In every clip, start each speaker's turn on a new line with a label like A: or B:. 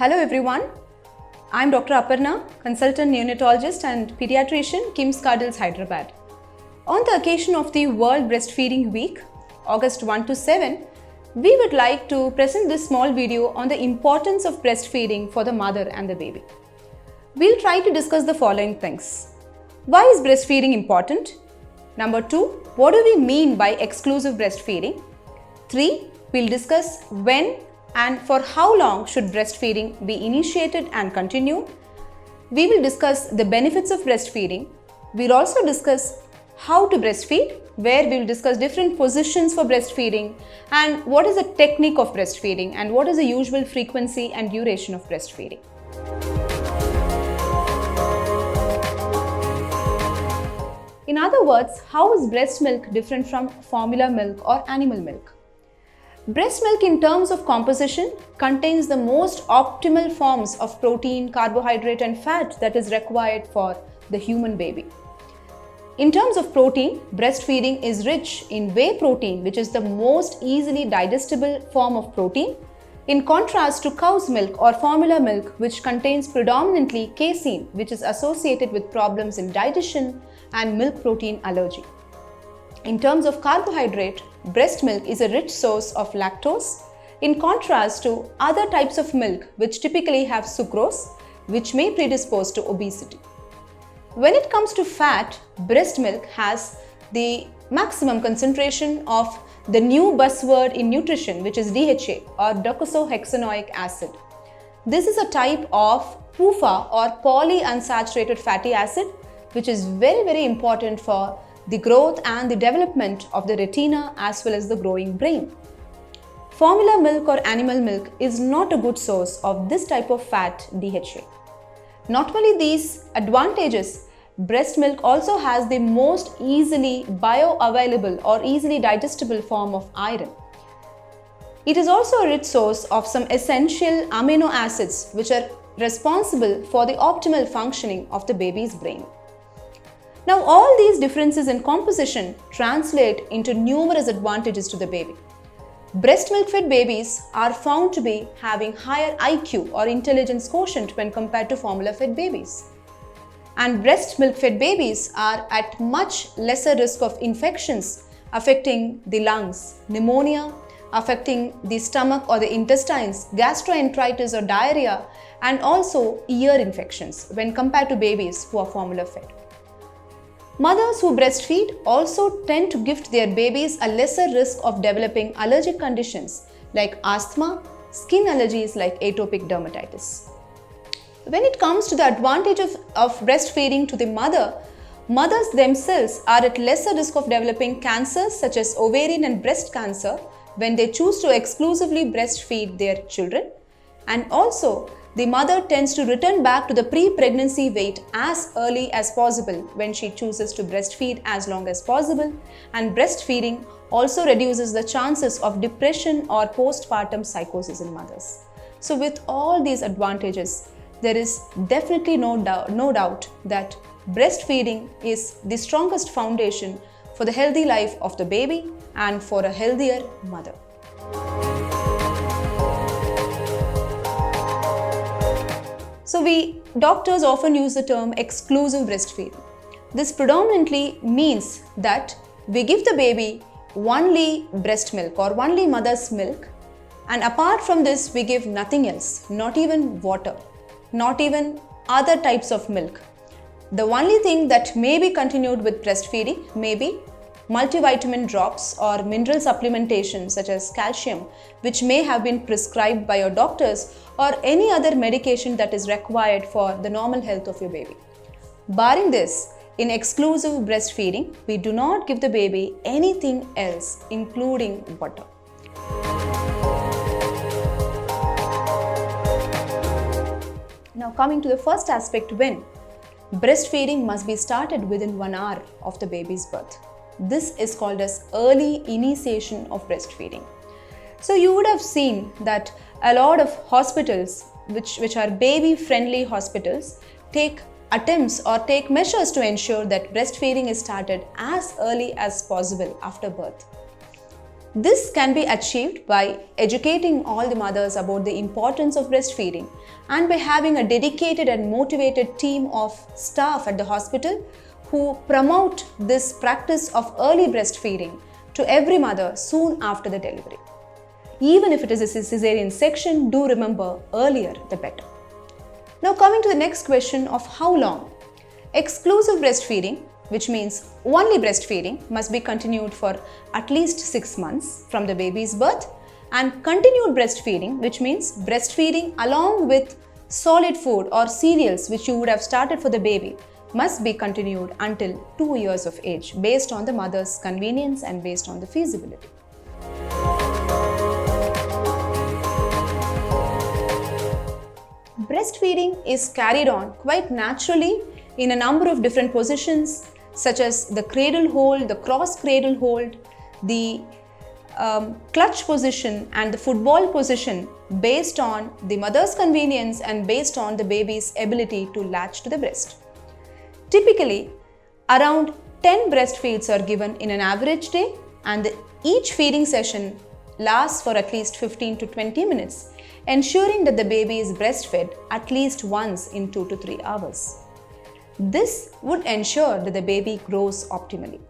A: Hello everyone, I'm Dr. Aparna, consultant neonatologist and pediatrician, KIMS Cardinals, Hyderabad. On the occasion of the World Breastfeeding Week, August 1 to 7, we would like to present this small video on the importance of breastfeeding for the mother and the baby. We'll try to discuss the following things. Why is breastfeeding important? Number 2, what do we mean by exclusive breastfeeding? 3, we'll discuss when and for how long should breastfeeding be initiated and continued. We will discuss the benefits of breastfeeding. We'll also discuss how to breastfeed, where we will discuss different positions for breastfeeding and what is the technique of breastfeeding and what is the usual frequency and duration of breastfeeding. In other words, how is breast milk different from formula milk or animal milk? Breast milk in terms of composition contains the most optimal forms of protein, carbohydrate and fat that is required for the human baby. In terms of protein, breastfeeding is rich in whey protein, which is the most easily digestible form of protein, in contrast to cow's milk or formula milk, which contains predominantly casein, which is associated with problems in digestion and milk protein allergy. In terms of carbohydrate, breast milk is a rich source of lactose, in contrast to other types of milk which typically have sucrose, which may predispose to obesity. When it comes to fat, breast milk has the maximum concentration of the new buzzword in nutrition, which is DHA or docosahexaenoic acid. This is a type of PUFA or polyunsaturated fatty acid, which is very important for the growth and the development of the retina as well as the growing brain. Formula milk or animal milk is not a good source of this type of fat, DHA. Not only these advantages, breast milk also has the most easily bioavailable or easily digestible form of iron. It is also a rich source of some essential amino acids which are responsible for the optimal functioning of the baby's brain. Now, all these differences in composition translate into numerous advantages to the baby. Breast milk fed babies are found to be having higher IQ or intelligence quotient when compared to formula fed babies. And breast milk fed babies are at much lesser risk of infections affecting the lungs, pneumonia, affecting the stomach or the intestines, gastroenteritis or diarrhea, and also ear infections when compared to babies who are formula fed. Mothers who breastfeed also tend to gift their babies a lesser risk of developing allergic conditions like asthma, skin allergies like atopic dermatitis. When it comes to the advantage of breastfeeding to the mother, mothers themselves are at lesser risk of developing cancers such as ovarian and breast cancer when they choose to exclusively breastfeed their children, and also the mother tends to return back to the pre-pregnancy weight as early as possible when she chooses to breastfeed as long as possible, and breastfeeding also reduces the chances of depression or postpartum psychosis in mothers. So with all these advantages, there is definitely no doubt that breastfeeding is the strongest foundation for the healthy life of the baby and for a healthier mother. So doctors often use the term exclusive breastfeeding. This predominantly means that we give the baby only breast milk or only mother's milk, and apart from this we give nothing else, not even water, not even other types of milk. The only thing that may be continued with breastfeeding may be multivitamin drops or mineral supplementation such as calcium, which may have been prescribed by your doctors, or any other medication that is required for the normal health of your baby. Barring this, in exclusive breastfeeding, we do not give the baby anything else, including water. Now coming to the first aspect, when breastfeeding must be started within 1 hour of the baby's birth. This is called as early initiation of breastfeeding. So you would have seen that a lot of hospitals, which are baby-friendly hospitals, take attempts or take measures to ensure that breastfeeding is started as early as possible after birth. This can be achieved by educating all the mothers about the importance of breastfeeding and by having a dedicated and motivated team of staff at the hospital who promote this practice of early breastfeeding to every mother soon after the delivery. Even if it is a cesarean section, do remember earlier the better. Now coming to the next question of how long. Exclusive breastfeeding, which means only breastfeeding, must be continued for at least 6 months from the baby's birth, and continued breastfeeding, which means breastfeeding along with solid food or cereals which you would have started for the baby, must be continued until 2 years of age based on the mother's convenience and based on the feasibility. Breastfeeding is carried on quite naturally in a number of different positions such as the cradle hold, the cross cradle hold, the clutch position and the football position based on the mother's convenience and based on the baby's ability to latch to the breast. Typically, around 10 breastfeeds are given in an average day, and each feeding session lasts for at least 15 to 20 minutes, ensuring that the baby is breastfed at least once in 2 to 3 hours. This would ensure that the baby grows optimally.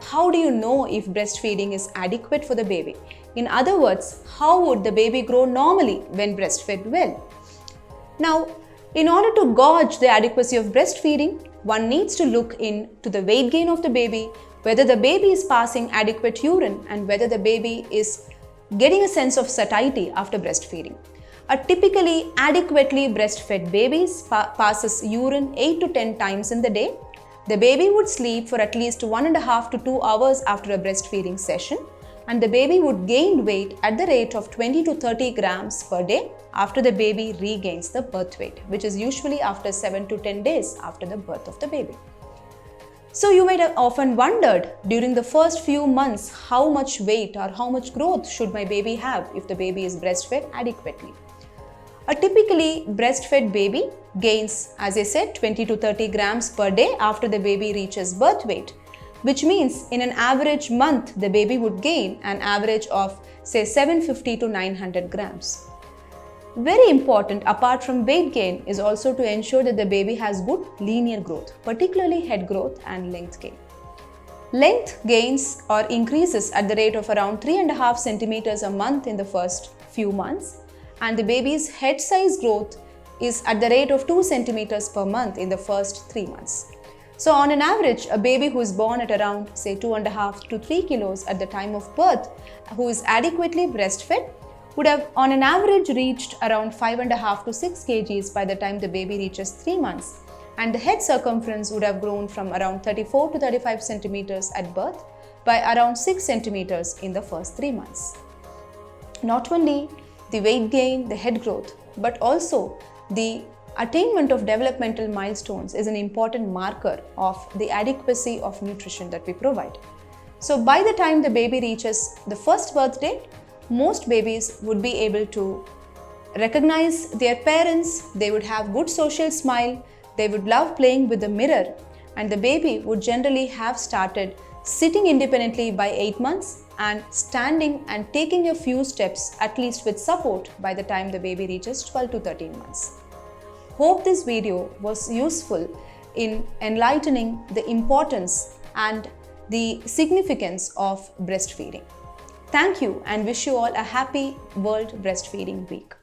A: How do you know if breastfeeding is adequate for the baby? In other words, how would the baby grow normally when breastfed well? Now, in order to gauge the adequacy of breastfeeding, one needs to look into the weight gain of the baby, whether the baby is passing adequate urine and whether the baby is getting a sense of satiety after breastfeeding. A typically adequately breastfed baby passes urine 8 to 10 times in the day. The baby would sleep for at least 1.5 to 2 hours after a breastfeeding session, and the baby would gain weight at the rate of 20 to 30 grams per day after the baby regains the birth weight, which is usually after 7 to 10 days after the birth of the baby. So you might have often wondered during the first few months how much weight or how much growth should my baby have if the baby is breastfed adequately. A typically breastfed baby gains, as I said, 20 to 30 grams per day after the baby reaches birth weight, which means in an average month the baby would gain an average of say 750 to 900 grams. Very important apart from weight gain is also to ensure that the baby has good linear growth, particularly head growth and length gain. Length gains or increases at the rate of around 3.5 centimeters a month in the first few months, and the baby's head size growth is at the rate of 2 centimeters per month in the first 3 months. So on an average, a baby who is born at around say 2.5 to 3 kilos at the time of birth, who is adequately breastfed, would have on an average reached around 5.5 to 6 kgs by the time the baby reaches 3 months, and the head circumference would have grown from around 34 to 35 centimeters at birth by around 6 centimeters in the first 3 months. Not only the weight gain, the head growth, but also the attainment of developmental milestones is an important marker of the adequacy of nutrition that we provide. So by the time the baby reaches the first birth date, most babies would be able to recognize their parents, they would have good social smile, they would love playing with the mirror, and the baby would generally have started sitting independently by 8 months and standing and taking a few steps at least with support by the time the baby reaches 12 to 13 months. Hope this video was useful in enlightening the importance and the significance of breastfeeding. Thank you and wish you all a happy World Breastfeeding Week.